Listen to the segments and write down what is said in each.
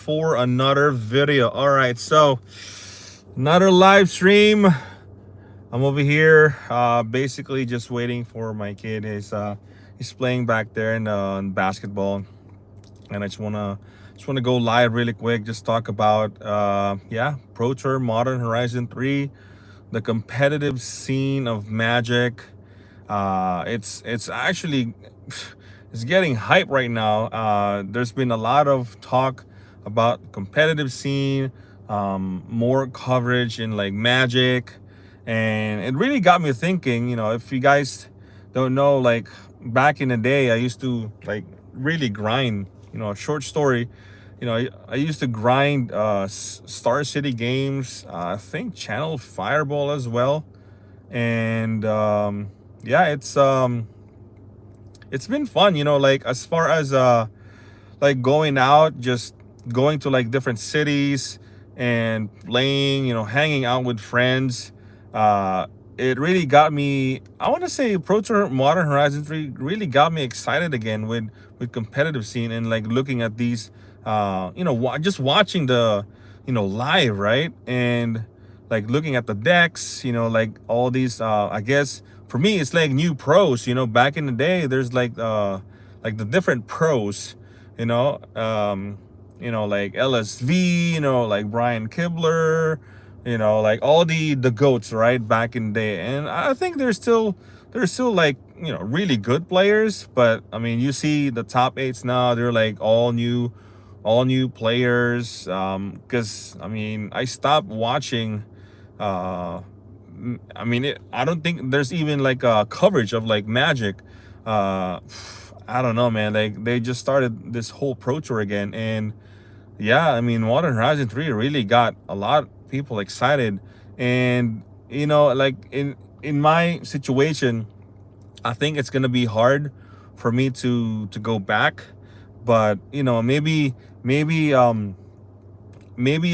for another video. All right, so another live stream. I'm over here, basically just waiting for my kid. He's playing back there in basketball, and I just wanna go live really quick. Just talk about Pro Tour Modern Horizon 3, the competitive scene of Magic. It's actually it's getting hype right now. There's been a lot of talk about competitive scene, more coverage in like Magic, and it really got me thinking. If you guys don't know, like back in the day, I used to like really grind. A short story. I used to grind Star City games. I think Channel Fireball as well, and yeah, it's been fun, like as far as like going out, just going to like different cities and playing, hanging out with friends. uh it really got me, I want to say, Pro Tour Modern Horizon 3 really got me excited again with competitive scene, and like looking at these just watching the live, right? And like looking at the decks, like all these, I guess for me it's like new pros. Back in the day, there's like the different pros, like LSV, like Brian Kibler, like all the goats, right, back in the day. And I think there's still like really good players, but I mean, you see the top eights now, they're like all new players. Because I mean, I stopped watching. uh I mean, I don't think there's even like a coverage of like Magic. uh I don't know, man. Like they just started this whole Pro Tour again, and yeah, I mean, Modern Horizon 3 really got a lot of people excited. And like in my situation, I think it's gonna be hard for me to go back. But maybe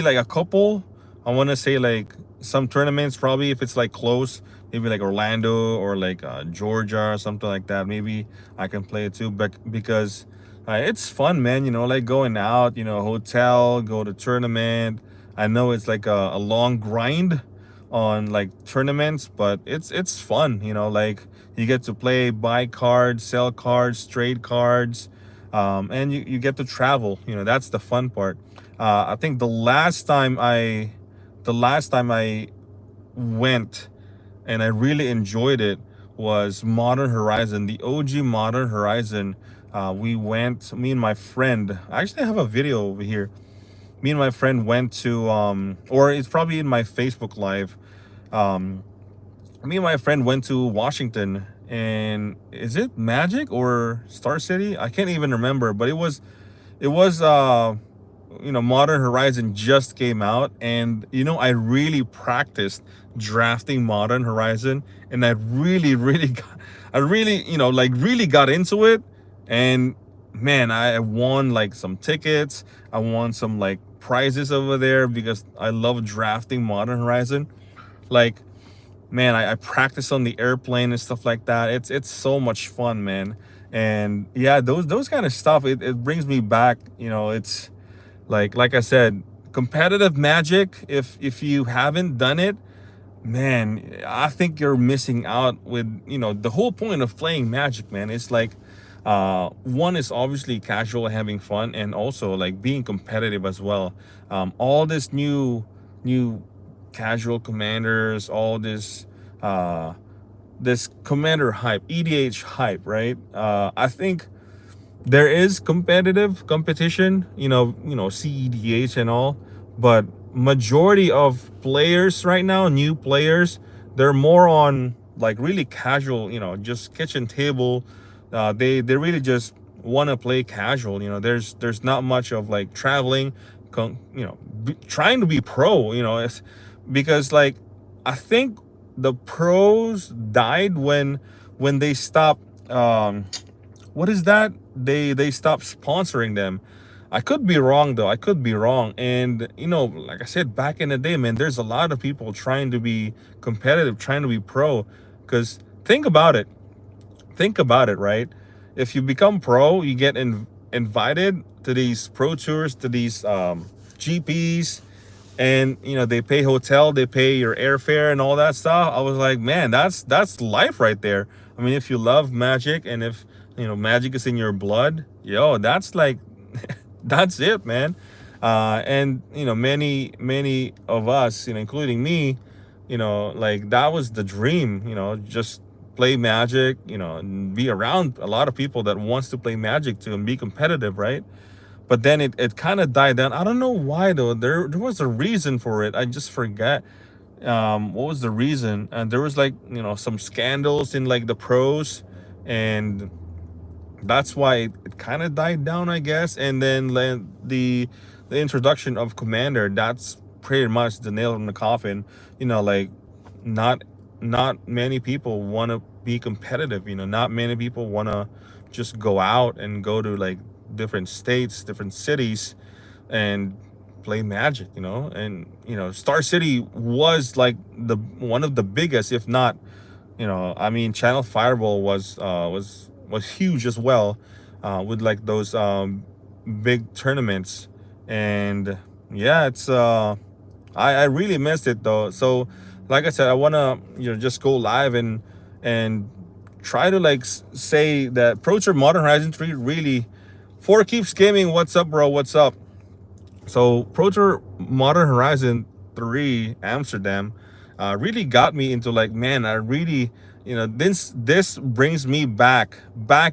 like a couple, I want to say, like some tournaments, probably if it's like close, maybe like Orlando or like Georgia or something like that. Maybe I can play it too, but because it's fun, man. Like going out, hotel, go to tournament. I know it's like a long grind on like tournaments, but it's fun. Like you get to play, buy cards, sell cards, trade cards, and you get to travel. That's the fun part. I think the last time I went and I really enjoyed it was Modern Horizon, the OG Modern Horizon. We went, me and my friend. I actually have a video over here. Me and my friend went to, or it's probably in my Facebook Live. Um, Me and my friend went to Washington, and is it Magic or Star City? I can't even remember, but it was Modern Horizon just came out, and I really practiced drafting Modern Horizon, and I really really got, I really like really got into it. And man, I won like some tickets. I won some like prizes over there because I love drafting Modern Horizon. Like, man, I practice on the airplane and stuff like that. It's so much fun, man. And yeah, those kind of stuff, it brings me back. It's like I said, competitive Magic. If you haven't done it, man, I think you're missing out. With the whole point of playing Magic, man, it's like, one is obviously casual, having fun, and also like being competitive as well. All this new casual commanders, all this commander hype, EDH hype, right? I think there is competitive competition, CEDH and all, but majority of players right now, new players, they're more on like really casual, just kitchen table. They really just want to play casual. There's not much of like traveling, trying to be pro. It's because, like, I think the pros died when they stopped. What is that? They stopped sponsoring them. I could be wrong, though. I could be wrong. And like I said, back in the day, man, there's a lot of people trying to be competitive, trying to be pro. Because think about it, right? If you become pro, you get invited to these pro tours, to these GPs, and they pay hotel, they pay your airfare and all that stuff. I was like, man, that's life right there. I mean, if you love Magic, and if Magic is in your blood, yo, that's like that's it, man. And many of us, including me, like that was the dream, just play Magic, and be around a lot of people that wants to play Magic too and be competitive, right? But then it kind of died down. I don't know why though. There was a reason for it. I just forgot what was the reason. And there was like some scandals in like the pros, and that's why it kind of died down, I guess. And then the introduction of Commander, that's pretty much the nail in the coffin. Like not not many people want to be competitive. Not many people want to just go out and go to like different states, different cities, and play Magic. And Star City was like the one of the biggest, if not, I mean, Channel Fireball was huge as well, with like those big tournaments. And yeah, it's I really missed it though. So like I said, I want to just go live and try to like say that Pro Tour Modern Horizon 3 really, for Keeps Gaming, what's up, bro? What's up? So Pro Tour Modern Horizon 3 Amsterdam really got me into like, man, I really, this brings me back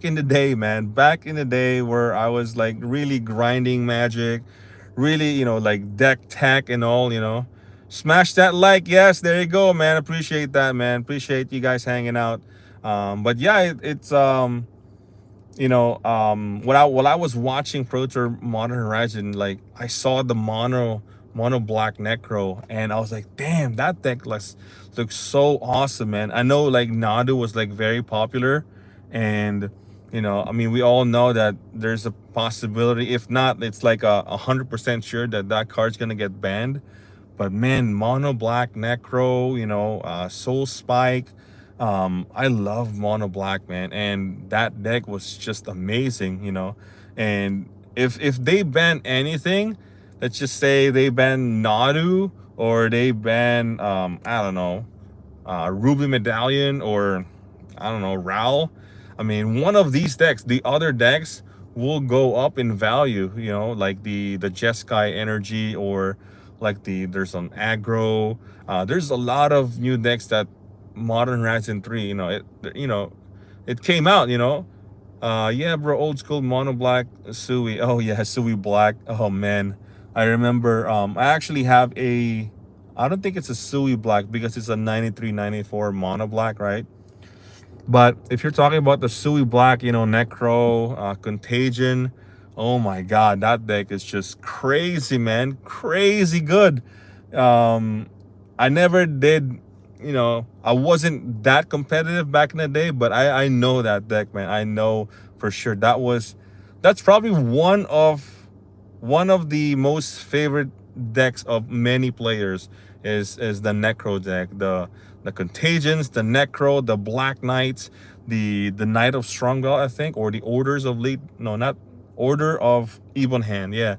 in the day, man, back in the day where I was like really grinding Magic, really, like deck tech and all. Smash that like. Yes, there you go, man. Appreciate that, man. Appreciate you guys hanging out. But yeah, it's while I was watching Pro Tour Modern Horizon, like I saw the mono black Necro, and I was like, damn, that deck looks so awesome, man. I know like Nadu was like very popular, and I mean, we all know that there's a possibility, if not, it's like 100% sure that that card's gonna get banned. But man, mono black Necro, Soul Spike, I love mono black, man, and that deck was just amazing. And if they ban anything, let's just say they ban Nadu, or they ban I don't know, Ruby Medallion, or I don't know, Ral. I mean, one of these decks, the other decks will go up in value, like the Jeskai Energy, or like there's some aggro. There's a lot of new decks that Modern Horizon 3, it came out, yeah, bro, old school mono black Sui. Oh yeah, Sui black. Oh man, I remember. I actually have I don't think it's a Sui black, because it's a 93-94 mono black, right? But if you're talking about the Sui black, Necro, Contagion, oh my god, that deck is just crazy, man. Crazy good. I never did, I wasn't that competitive back in the day, but I know that deck, man. I know for sure that's probably one of the most favorite decks of many players, is the Necro deck. The Contagions, the Necro, the Black Knights, the Knight of Strongbow, I think, or the Orders of Late, no, not Order of Even Hand. Yeah,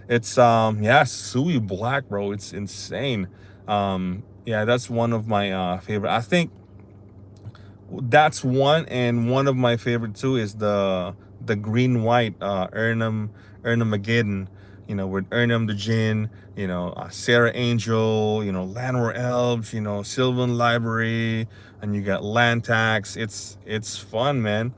it's yeah, Sui black, bro. It's insane. Yeah, that's one of my favorite. I think that's one, and one of my favorite too is the green white Ernum Mageddon, with Ernum the Jinn, Sarah Angel, Lanor Elves, Sylvan Library, and you got land tax. It's fun, man.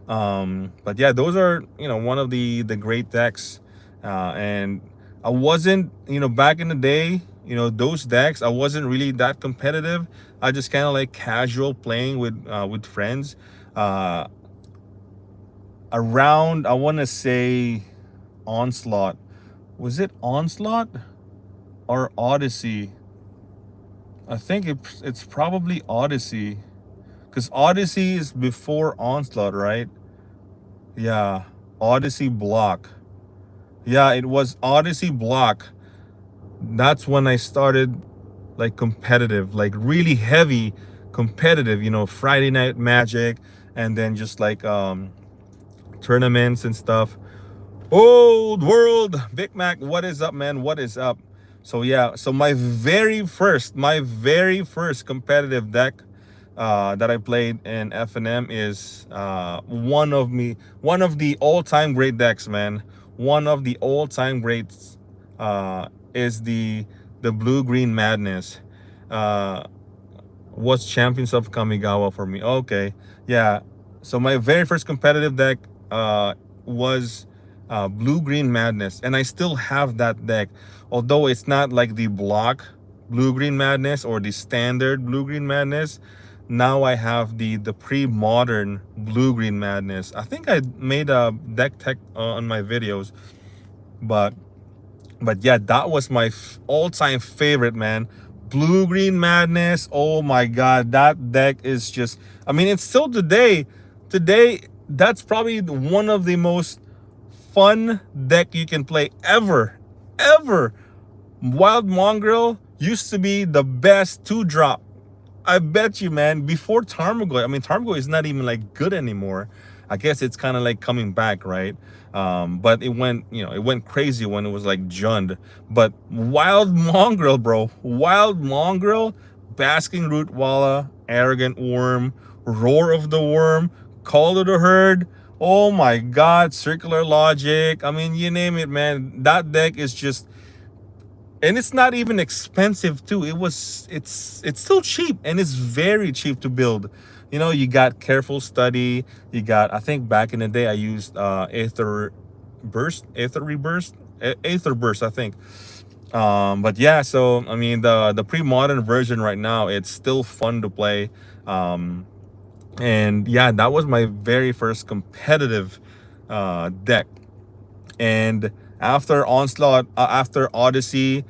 But yeah, those are one of the great decks. And I wasn't, back in the day, those decks, I wasn't really that competitive. I just kind of like casual playing with friends. Around, I want to say, Onslaught. Was it Onslaught or Odyssey? I think it's probably Odyssey, because Odyssey is before Onslaught, right? Yeah, Odyssey block. Yeah, it was Odyssey block. That's when I started like competitive, like really heavy competitive, Friday night Magic, and then just like tournaments and stuff. Old world, Big Mac, what is up, man? What is up? So yeah, so my very first competitive deck that I played in FNM is one of the all-time great decks, man. One of the all-time greats is the Blue Green Madness. Uh, was Champions of Kamigawa for me. Okay, yeah. So my very first competitive deck was Blue Green Madness, and I still have that deck, although it's not like the block Blue Green Madness or the standard Blue Green Madness. Now I have the pre-modern Blue Green Madness. I think I made a deck tech on my videos, but yeah, that was my all-time favorite, man. Blue Green Madness, oh my god, that deck is just, I mean, it's still today that's probably one of the most fun deck you can play ever. Wild Mongrel used to be the best 2-drop. I bet you, man, before Tarmogoyf. I mean, Tarmogoyf is not even like good anymore. I guess it's kind of like coming back, right? But it went crazy when it was like Jund. But Wild Mongrel, bro, Wild Mongrel, Basking Root Walla, Arrogant Worm, Roar of the Worm, Call of the Herd. Oh my God, Circular Logic. I mean, you name it, man. That deck is just, and it's not even expensive too. It's still cheap, and it's very cheap to build. You got Careful Study. You got, I think back in the day I used Aether Burst, I think. But yeah, so I mean, the pre-modern version right now, it's still fun to play. And yeah, that was my very first competitive deck. And after Onslaught, after Odyssey,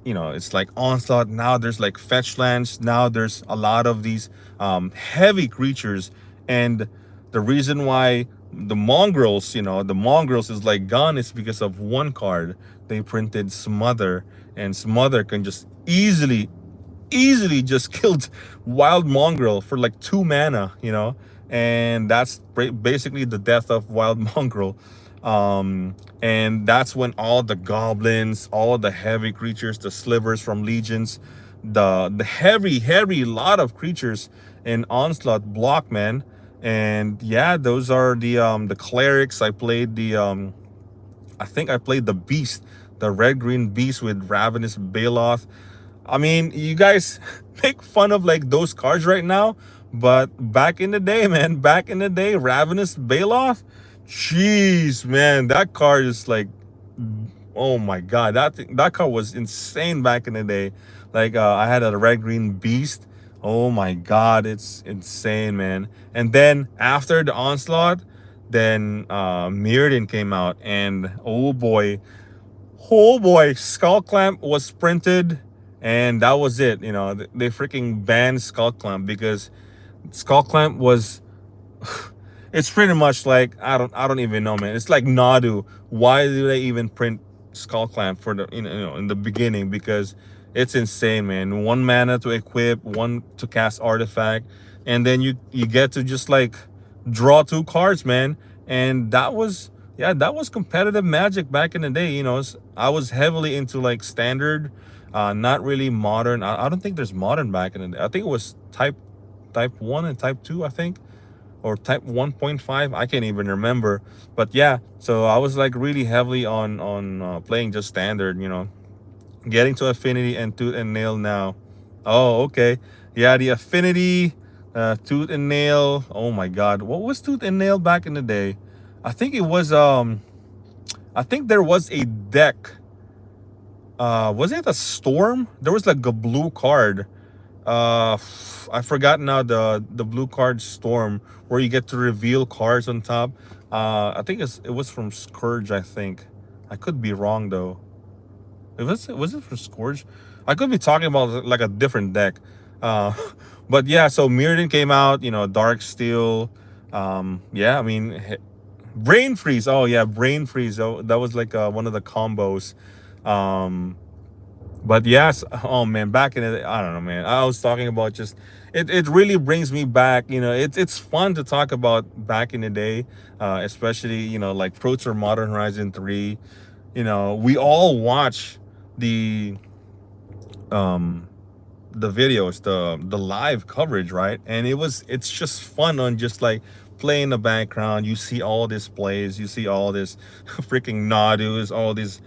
it's like Onslaught. Now there's like fetch lands. Now there's a lot of these heavy creatures. And the reason why the mongrels is like gone is because of one card. They printed Smother, and Smother can just easily just killed Wild Mongrel for like 2 mana. And that's basically the death of Wild Mongrel. And that's when all the goblins, all the heavy creatures, the slivers from legions, the heavy lot of creatures in Onslaught block, man. And yeah, those are the clerics. I think I played the beast, the red green beast with Ravenous Baloth. I mean, you guys make fun of like those cards right now, but back in the day, man, back in the day, Ravenous Baloth, jeez, man, that card is like, oh my god, that card was insane back in the day. Like, I had a red green beast. Oh my god, it's insane, man. And then after the Onslaught, then Mirrodin came out, and oh boy, Skull Clamp was printed, and that was it. They freaking banned Skull Clamp because Skull Clamp was, it's pretty much like, I don't even know, man. It's like Nadu. Why do they even print Skull Clamp for the in the beginning? Because it's insane, man. 1 mana to equip, 1 to cast artifact, and then you get to just like draw 2 cards, man. And that was, yeah, that was competitive Magic back in the day. I was heavily into like standard, not really modern. I don't think there's modern back in the day. I think it was type 1 and type 2, I think, or type 1.5. I can't even remember. But yeah, so I was like really heavily on playing just standard, getting to Affinity and Tooth and Nail now. Oh, okay. Yeah, the Affinity, Tooth and Nail. Oh my god, what was Tooth and Nail back in the day? I think it was I think there was a deck. Was it a Storm? There was like a blue card. I forgot now, the blue card Storm, where you get to reveal cards on top. I think it was from Scourge, I think. I could be wrong though. Was it for Scourge? I could be talking about like a different deck. Uh, but yeah, so Mirrodin came out, Dark Steel. Yeah, I mean, Brain Freeze. Oh yeah, Brain Freeze. Oh, that was like one of the combos. Um, But yes, oh man, back in the, I don't know, man. I was talking about just it really brings me back. It's fun to talk about back in the day, especially like Pro Tour Modern Horizon 3. We all watch the um the videos, the live coverage, right? And it's just fun on just like play in the background. You see all these plays, you see all this freaking Nadus, all these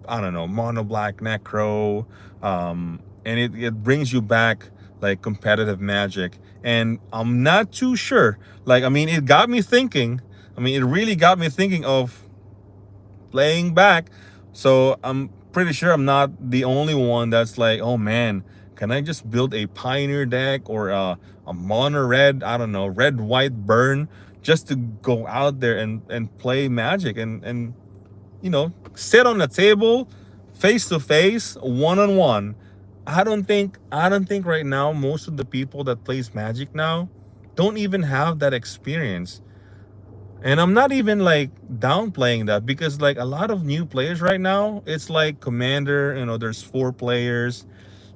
I don't know, mono black necro, and it brings you back like competitive Magic. And I'm not too sure, like, I mean, it got me thinking. I mean, it really got me thinking of playing back. So I'm pretty sure I'm not the only one that's like, oh man, can I just build a Pioneer deck or a mono red, I don't know, red white burn, just to go out there and play Magic and sit on the table, face to face, one on one. I don't think right now most of the people that plays Magic now don't even have that experience. And I'm not even like downplaying that, because like a lot of new players right now, it's like Commander, there's 4 players,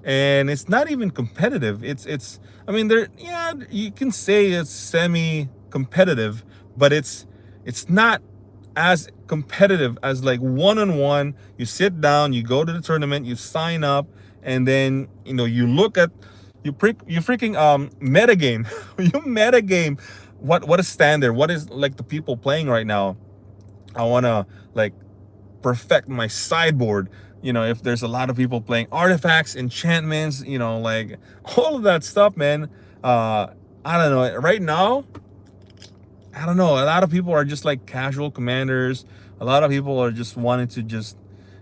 and it's not even competitive. It's I mean, there, yeah, you can say it's semi competitive, but it's not as competitive as like one on one. You sit down, you go to the tournament, you sign up, and then you look at you freaking metagame. You metagame what is standard, what is like the people playing right now. I want to like perfect my sideboard. If there's a lot of people playing artifacts, enchantments, like all of that stuff, man. I don't know, right now, I don't know, a lot of people are just like casual commanders. A lot of people are just wanting to just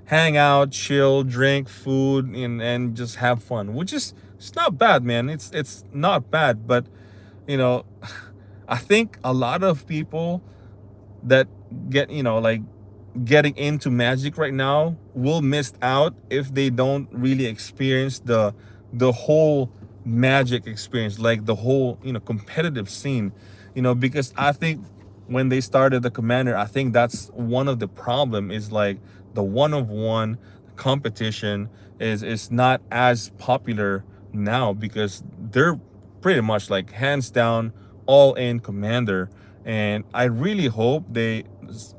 hang out, chill, drink food, and just have fun, which is, it's not bad, man. It's not bad, but you know I think a lot of people that get like getting into Magic right now will miss out if they don't really experience the whole Magic experience, like the whole competitive scene. Because I think when they started the Commander, I think that's one of the problem, is like the one-of-one competition is not as popular now, because they're pretty much like hands down all in Commander. And I really hope they,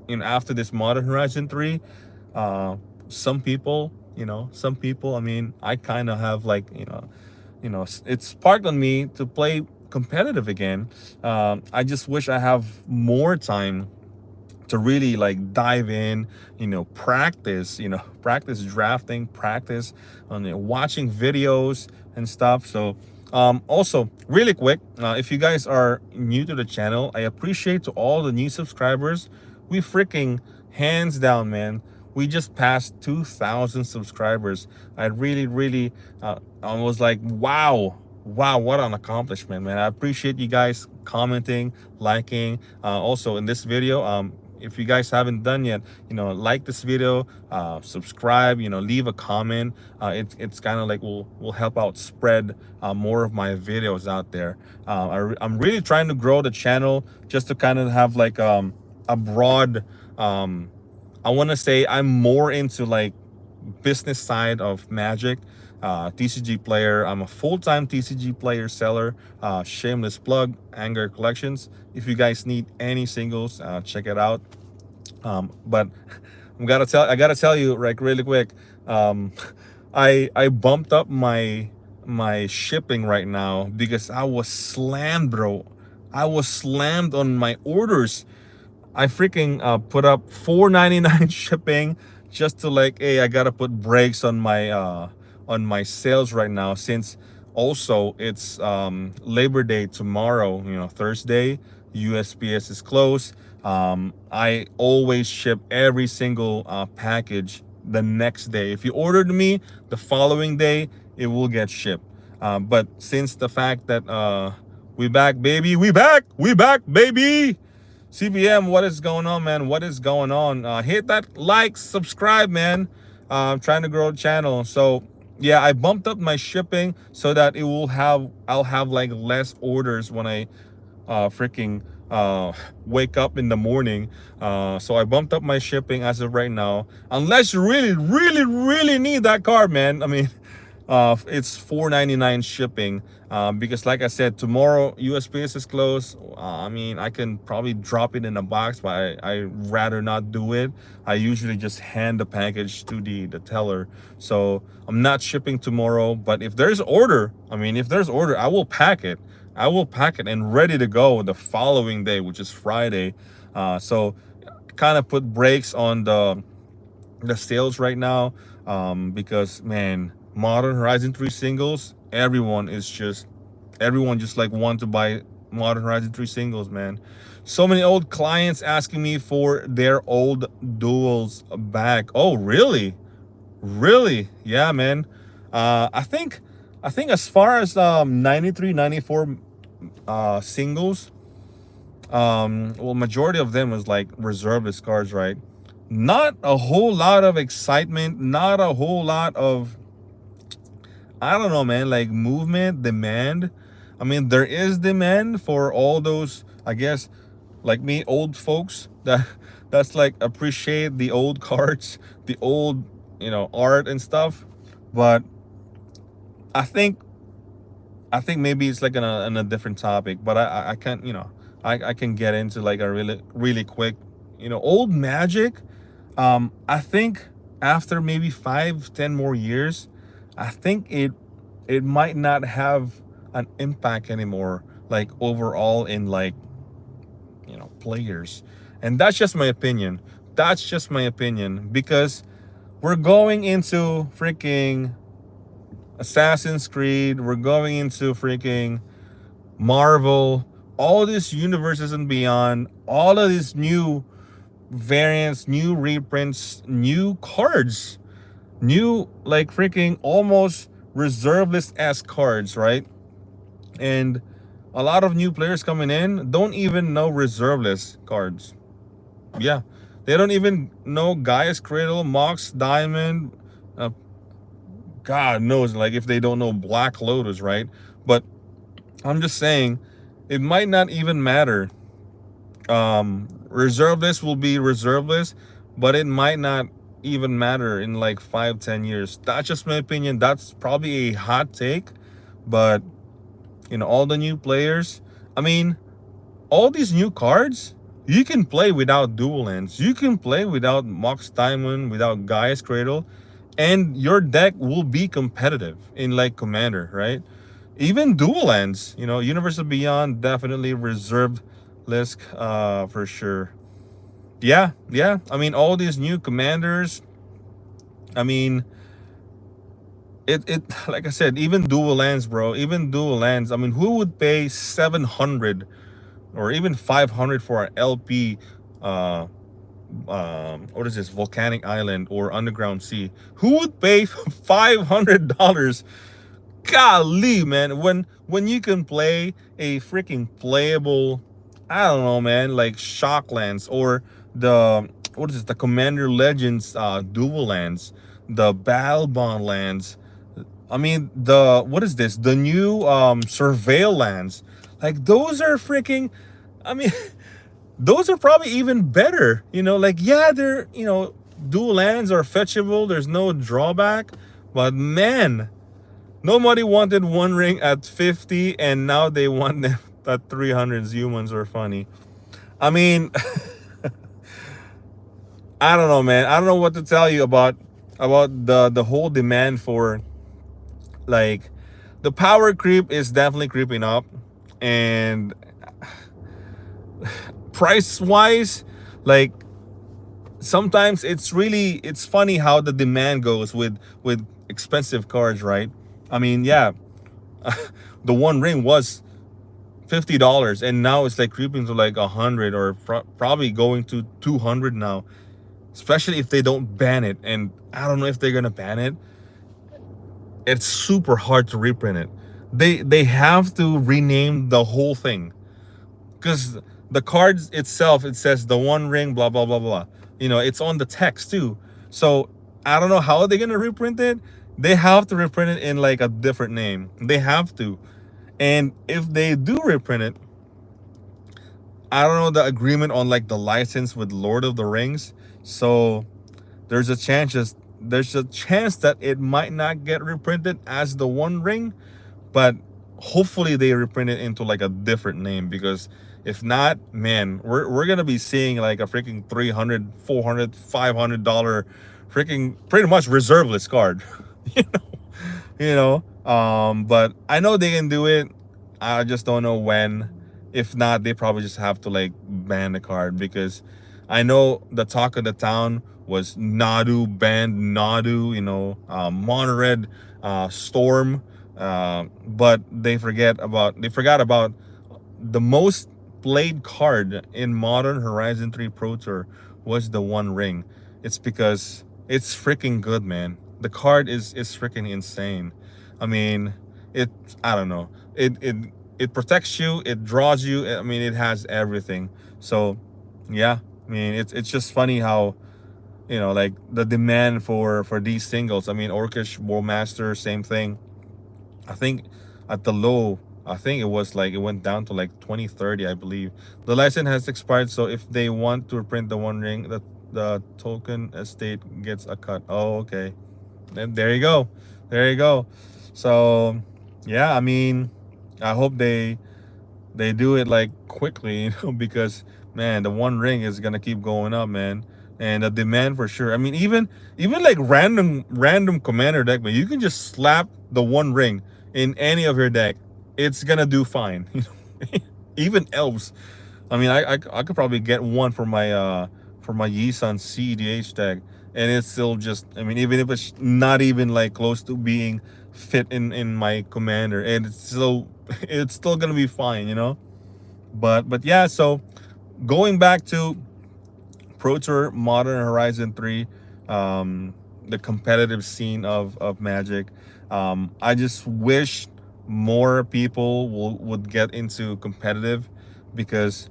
after this Modern Horizon 3, uh some people, I mean, I kind of have like, it's sparked on me to play competitive again. I just wish I have more time to really like dive in, practice, practice drafting, practice on watching videos and stuff. So also really quick, if you guys are new to the channel, I appreciate to all the new subscribers. We freaking, hands down, man, we just passed 2,000 subscribers. I really I was like, wow, what an accomplishment, man. I appreciate you guys commenting, liking. Also in this video, if you guys haven't done yet, like this video, subscribe, leave a comment. It's kind of like will help out spread more of my videos out there. I'm really trying to grow the channel, just to kind of have like a broad, I want to say I'm more into like business side of Magic. Tcgplayer, I'm a full-time Tcgplayer seller. Shameless plug, Anger Collections. If you guys need any singles, check it out. But I gotta tell you, like, really quick, um I bumped up my shipping right now, because I was slammed, bro. I was slammed on my orders. I freaking put up $4.99 shipping, just to like, hey, I gotta put brakes on my sales right now, since also it's Labor Day tomorrow, Thursday. USPS is closed. I always ship every single package the next day. If you ordered me the following day, it will get shipped. But since the fact that we back, baby, we back, baby. CBM, what is going on, man? What is going on? Hit that like, subscribe, man. I'm trying to grow the channel. So yeah, I bumped up my shipping so that I'll have like less orders when I freaking uh wake up in the morning. So I bumped up my shipping as of right now, unless you really need that card, man. I mean, it's 4.99 shipping, because like I said, tomorrow USPS is closed. I mean, I can probably drop it in a box, but I rather not do it. I usually just hand the package to the teller. So I'm not shipping tomorrow, but if there's order, I mean, if there's order, I will pack it. I will pack it and ready to go the following day, which is Friday. So kind of put brakes on the sales right now, because man, Modern Horizon 3 singles, everyone just like want to buy Modern Horizon 3 singles, man. So many old clients asking me for their old duels back. Oh really? Really? Yeah, man. I think as far as 93 94 singles, well, majority of them was like reservist cards, right? Not a whole lot of excitement, not a whole lot of, I don't know, man, like movement, demand. I mean, there is demand for all those, I guess, like me, old folks that's like appreciate the old cards, the old, art and stuff. But I think maybe it's like on a different topic, but I can't, I can get into like a really quick, old Magic. I think after maybe 5, 10 more years, I think it might not have an impact anymore, like overall in like, players. And that's just my opinion. That's just my opinion, because we're going into freaking Assassin's Creed, we're going into freaking Marvel, all these universes and beyond, all of these new variants, new reprints, new cards, new like freaking almost reserve list as cards, right? And a lot of new players coming in don't even know reserve list cards. Yeah, they don't even know Gaia's Cradle, Mox Diamond. Uh, God knows, like if they don't know Black Lotus, right? But I'm just saying, it might not even matter. Reserve list will be reserve list, but it might not even matter in like 5, 10 years. That's just my opinion. That's probably a hot take, but all the new players, I mean, all these new cards, you can play without dual lands, you can play without Mox Diamond, without Gaia's Cradle, and your deck will be competitive in like Commander, right? Even dual lands, Universal Beyond, definitely reserved list, for sure. Yeah, I mean, all these new commanders, I mean, it like I said, even dual lands, bro, even dual lands, I mean, who would pay 700 or even 500 for an LP, what is this, Volcanic Island or Underground Sea? Who would pay $500? Golly, man, when you can play a freaking playable, I don't know, man, like Shocklands, or the, what is this, the Commander Legends dual lands, the Battle Bond lands. I mean, the, what is this, the new Surveil lands. Like those are freaking, I mean, those are probably even better. Like, yeah, they're, dual lands are fetchable, there's no drawback, but man, nobody wanted One Ring at 50, and now they want them at 300. Humans are funny. I mean, I don't know, man. I don't know what to tell you about the whole demand for, like, the power creep is definitely creeping up, and price wise, like, sometimes it's funny how the demand goes with expensive cards, right? I mean, yeah, the One Ring was $50, and now it's like creeping to like 100, or probably going to 200 now, especially if they don't ban it. And I don't know if they're gonna ban it. It's super hard to reprint it. They have to rename the whole thing, because the cards itself, it says the One Ring blah blah blah blah, it's on the text too. So I don't know how they're gonna reprint it. They have to reprint it in like a different name. They have to. And if they do reprint it, I don't know the agreement on like the license with Lord of the Rings. So there's a chance that it might not get reprinted as the One Ring, but hopefully they reprint it into like a different name, because if not, man, we're gonna be seeing like a freaking 300, 400, $500 freaking pretty much reserveless card. you but I know they can do it. I just don't know when. If not, they probably just have to like ban the card, because I know the talk of the town was Nadu, banned Nadu, Mono Red, Storm, but they forgot about the most played card in modern Horizon 3 Pro Tour was the One Ring. It's because it's freaking good, man. The card is freaking insane. I mean, it I don't know. It protects you, it draws you. I mean, it has everything. So, yeah. I mean, it's just funny how, like the demand for these singles. I mean, Orcish Warmaster, same thing. I think at the low, I think it went down to like 2030, I believe. The license has expired, so if they want to reprint the One Ring, the token estate gets a cut. Oh, okay. Then there you go. There you go. So, yeah, I mean, I hope they do it like quickly, because man, the One Ring is gonna keep going up, man, and the demand for sure. I mean, even like random commander deck, but you can just slap the One Ring in any of your deck, it's gonna do fine. Even elves. I mean, I could probably get one for my Yisan CDH deck, and it's still just, I mean, even if it's not even like close to being fit in my commander, and it's still gonna be fine. But yeah, so going back to Pro Tour Modern Horizon 3, the competitive scene of Magic, I just wish more people would get into competitive, because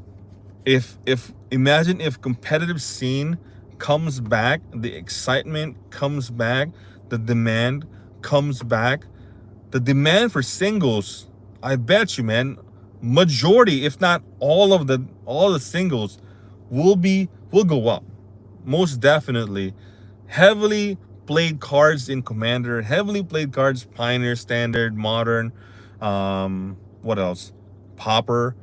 if imagine if competitive scene comes back, the excitement comes back, the demand comes back, the demand for singles, I bet you, man, majority, if not all the singles will go up, most definitely. Heavily played cards in Commander, heavily played cards Pioneer, Standard, Modern, what else, Popper,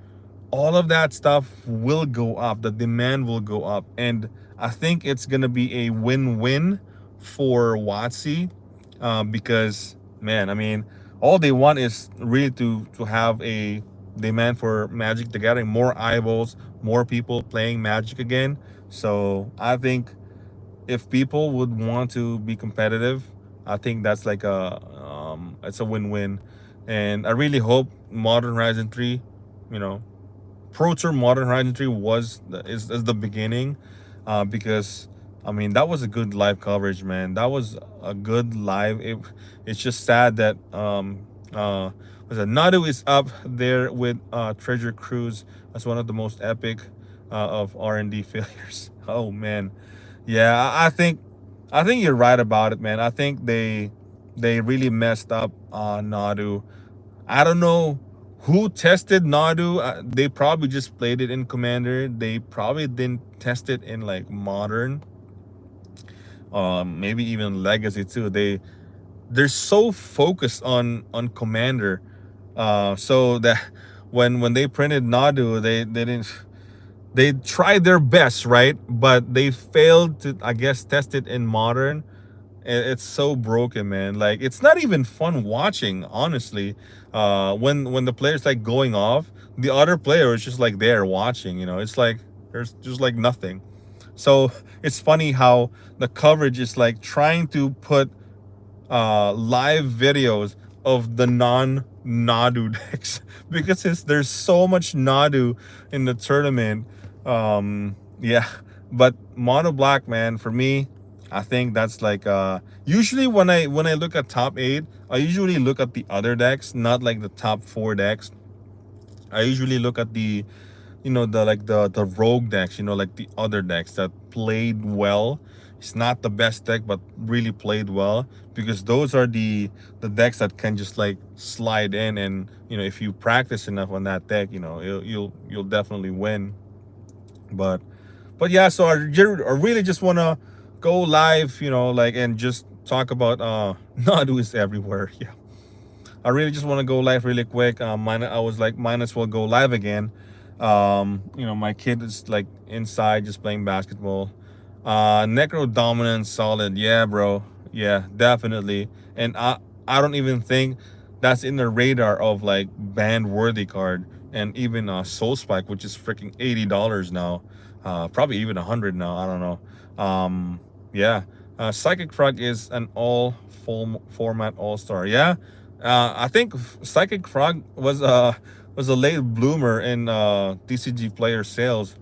all of that stuff will go up, the demand will go up, and I think it's gonna be a win-win for WotC, because man, I mean, all they want is really to have a demand for Magic the Gathering, more eyeballs, more people playing Magic again. So I think if people would want to be competitive, I think that's like it's a win-win, and I really hope Modern Horizon 3, you know, Pro Tour Modern Horizon 3 is the beginning, because I mean that was a good live coverage, man. That was a good live. It's just sad that was it Nadu is up there with Treasure Cruise as one of the most epic of R&D failures. Oh man, yeah, I think you're right about it, man. I think they really messed up Nadu. I don't know who tested Nadu. They probably just played it in Commander. They probably didn't test it in like Modern, maybe even Legacy too. They're so focused on Commander, so that when they printed Nadu, they didn't. They tried their best, right? But they failed to, I guess, test it in Modern. It's so broken, man. Like, it's not even fun watching, honestly. When the player's like going off, the other player is just like there watching. It's like there's just like nothing. So it's funny how the coverage is like trying to put live videos of the non-Nadu decks because there's so much Nadu in the tournament. Yeah, but Mono Black, man, for me, I think that's like usually when I look at top 8, I usually look at the other decks, not like the top 4 decks. I usually look at the rogue decks, like the other decks that played well. It's not the best deck, but really played well, because those are the decks that can just like slide in, and if you practice enough on that deck, you'll definitely win. But yeah, so I really just want to go live, like, and just talk about Nadu is everywhere. Yeah, I really just want to go live really quick. I was like, might as well go live again. My kid is like inside just playing basketball. Necro dominant, solid. Yeah, bro. Yeah, definitely. And I don't even think that's in the radar of like band worthy card, and even Soul Spike, which is freaking $80 now. Probably even 100 now. I don't know. Yeah. Psychic Frog is an all format all star. Yeah. I think Psychic Frog was a late bloomer in TCG player sales,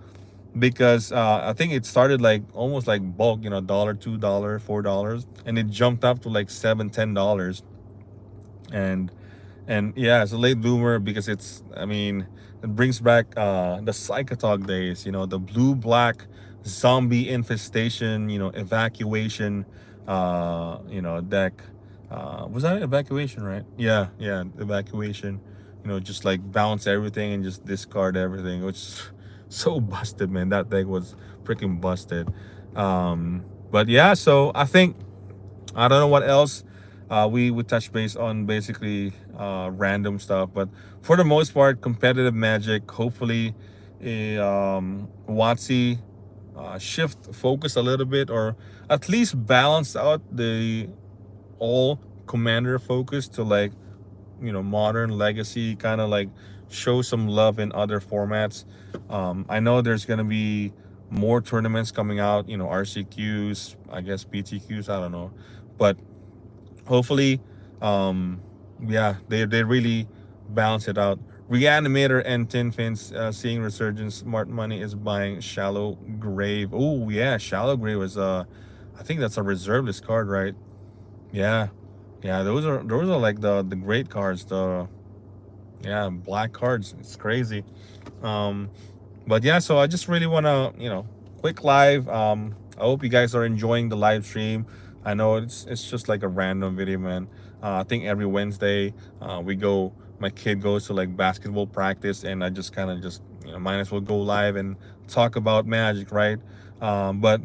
because I think it started like almost like bulk, dollar, $2, $4, and it jumped up to like $7, $10. and yeah, it's a late bloomer because I mean, it brings back the Psychotog days, the blue black zombie infestation, evacuation deck. Was that evacuation, right? Yeah, yeah, evacuation. Just like bounce everything and just discard everything, which is so busted, man. That deck was freaking busted. But yeah, so I think, I don't know what else. We touch base on basically random stuff, but for the most part, competitive Magic. Hopefully, WotC shift focus a little bit, or at least balance out the all commander focus to like, modern legacy, kind of like show some love in other formats. I know there's gonna be more tournaments coming out, RCQs, I guess PTQs, I don't know, but hopefully, yeah, they really balance it out. Reanimator and Tin Fins, seeing resurgence. Smart money is buying Shallow Grave. Oh yeah, Shallow Grave is I think that's a reserve list card, right? Yeah, yeah, those are like the great cards, the, yeah, black cards. It's crazy. um but yeah, so I just really want to, quick live. I hope you guys are enjoying the live stream. I know it's just like a random video, man. I think every Wednesday, my kid goes to like basketball practice, and I just kind of just, might as well go live and talk about Magic, right? But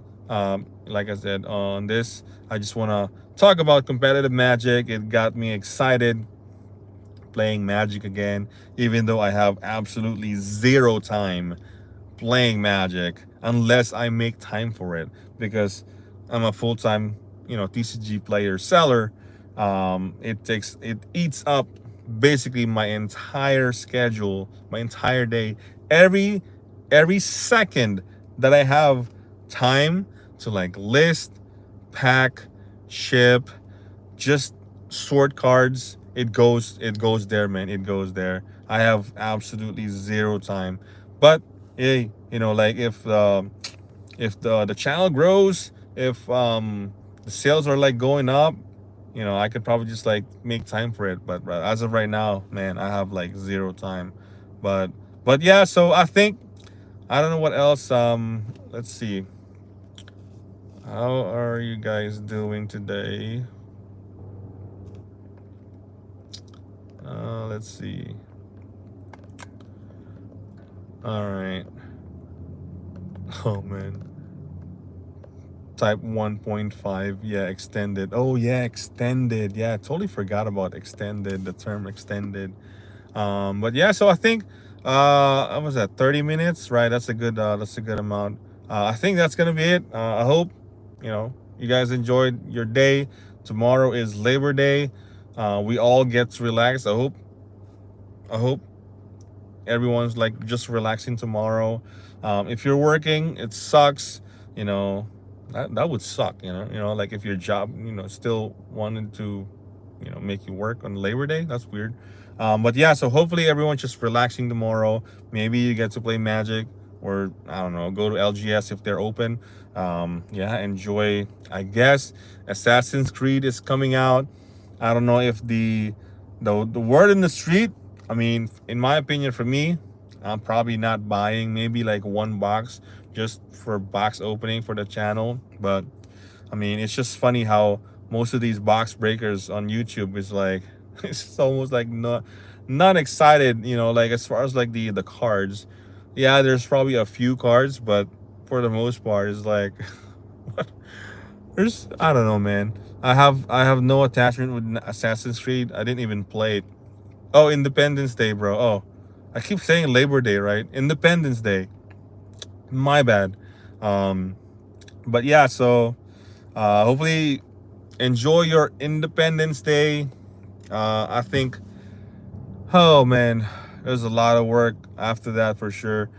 like I said, on this, I just want to talk about competitive Magic. It got me excited playing Magic again, even though I have absolutely zero time playing Magic unless I make time for it, because I'm a full-time, TCG player seller. It eats up basically my entire schedule, my entire day, every second that I have time to like list, pack, ship, just sort cards. It goes there, man. It goes there. I have absolutely zero time. But hey, like, if the channel grows, if the sales are like going up, I could probably just like make time for it. But as of right now, man, I have like zero time. but yeah, so I think, I don't know what else. Let's see, how are you guys doing today? Let's see. All right. Oh man. Type 1.5. Yeah, extended. Oh yeah, extended. Yeah, I totally forgot about extended, the term extended. But yeah, so I think I was at 30 minutes, right? That's a good amount. I think that's gonna be it. I hope, you guys enjoyed your day. Tomorrow is Labor Day. We all get to relax. I hope everyone's like just relaxing tomorrow. If you're working, it sucks. You know, that would suck. Like if your job, still wanted to, make you work on Labor Day. That's weird. But yeah, so hopefully everyone's just relaxing tomorrow. Maybe you get to play Magic, or I don't know, go to LGS if they're open. Yeah, enjoy. I guess Assassin's Creed is coming out. I don't know if the word in the street. I mean, in my opinion, for me, I'm probably not buying, maybe like one box just for box opening for the channel. But I mean, it's just funny how most of these box breakers on YouTube is like, it's almost like not excited, like as far as like the cards. Yeah, there's probably a few cards, but for the most part, it's like, what? There's, I don't know, man. I have no attachment with Assassin's Creed. I didn't even play it. Oh, Independence Day, bro. Oh, I keep saying Labor Day, right? Independence Day. My bad. Um, but yeah, so hopefully enjoy your Independence Day. I think, oh man, there's a lot of work after that for sure.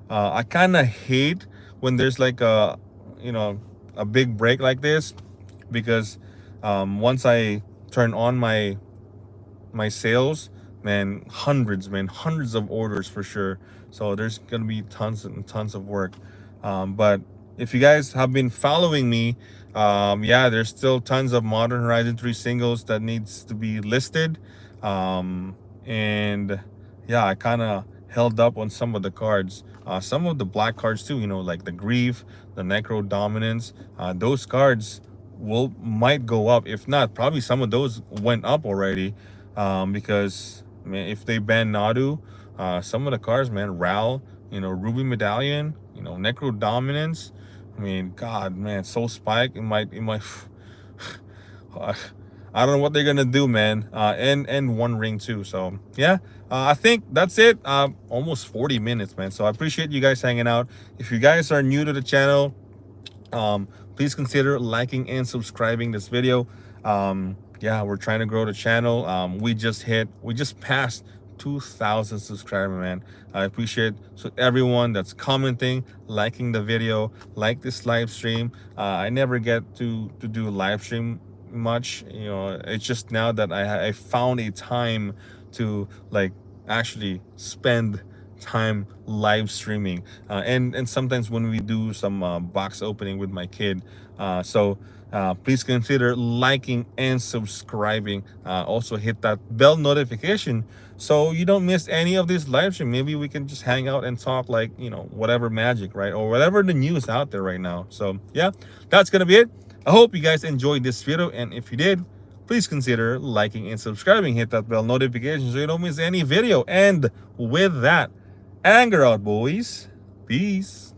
I kind of hate when there's like a, you know, a big break like this, because once I turn on my sales, man, hundreds of orders for sure. So there's gonna be tons and tons of work. But if you guys have been following me, yeah, there's still tons of Modern Horizon 3 singles that needs to be listed. And yeah, I kind of held up on some of the cards. Some of the black cards too, you know, like the Grief, the Necro Dominance. Those cards might go up. If not, probably some of those went up already. Because man, if they ban Nadu, some of the cards, man, Ral, you know, Ruby Medallion, you know, Necro Dominance. I mean, God, man, Soul Spike. It might. I don't know what they're gonna do, man. And One Ring too. So yeah, I think that's it. Almost 40 minutes, man. So I appreciate you guys hanging out. If you guys are new to the channel, please consider liking and subscribing this video. Yeah, we're trying to grow the channel. We just passed 2,000 subscribers, man. I appreciate so everyone that's commenting, liking the video, like this live stream. I never get to do live stream much, you know. It's just now that I found a time to like actually spend time live streaming, and sometimes when we do some box opening with my kid. Please consider liking and subscribing. Also hit that bell notification so you don't miss any of this live stream. Maybe we can just hang out and talk, like, you know, whatever magic, right, or whatever the news out there right now. So yeah, that's gonna be it. I hope you guys enjoyed this video, and if you did, please consider liking and subscribing. Hit that bell notification so you don't miss any video. And with that, anger out, boys. Peace.